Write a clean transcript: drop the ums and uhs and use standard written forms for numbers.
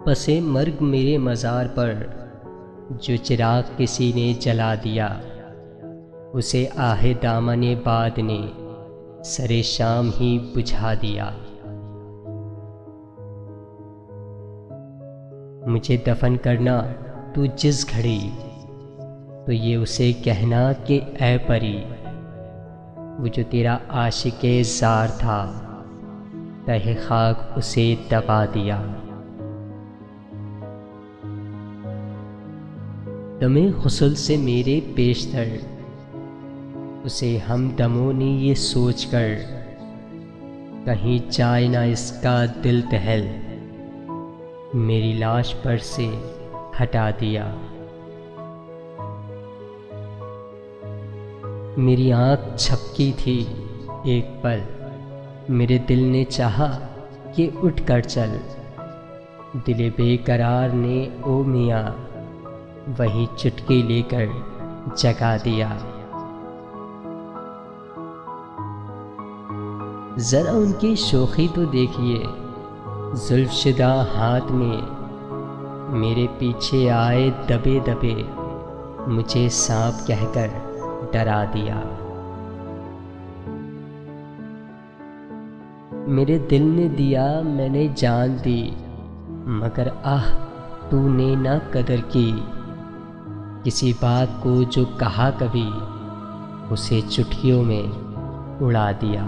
पसे मर्ग मेरे मज़ार पर जो चिराग किसी ने जला दिया, उसे आहे दामने बाद ने सरे शाम ही बुझा दिया। मुझे दफन करना तू जिस घड़ी, तो ये उसे कहना कि ऐ परी, वो जो तेरा आशिके ज़ार था, तहे खाक उसे दबा दिया। दमे गुस्ल से मेरे पेशतर, उसे हम दमों ने ये सोच कर, कहीं जाए ना इसका दिल दहल, मेरी लाश पर से हटा दिया। मेरी आँख झपकी थी एक पल, मेरे दिल ने चाहा कि उठ कर चल, दिले बेकरार ने ओ मियाँ वही चुटकी लेकर जगा दिया। ज़रा उनकी शोखी तो देखिए, जुल्फ़शिदा हाथ में मेरे पीछे आए दबे दबे, मुझे सांप कहकर डरा दिया। मेरे दिल ने दिया मैंने जान दी, मगर आह तूने ना कदर की, किसी बात को जो कहा कभी, उसे चुटकियों में उड़ा दिया।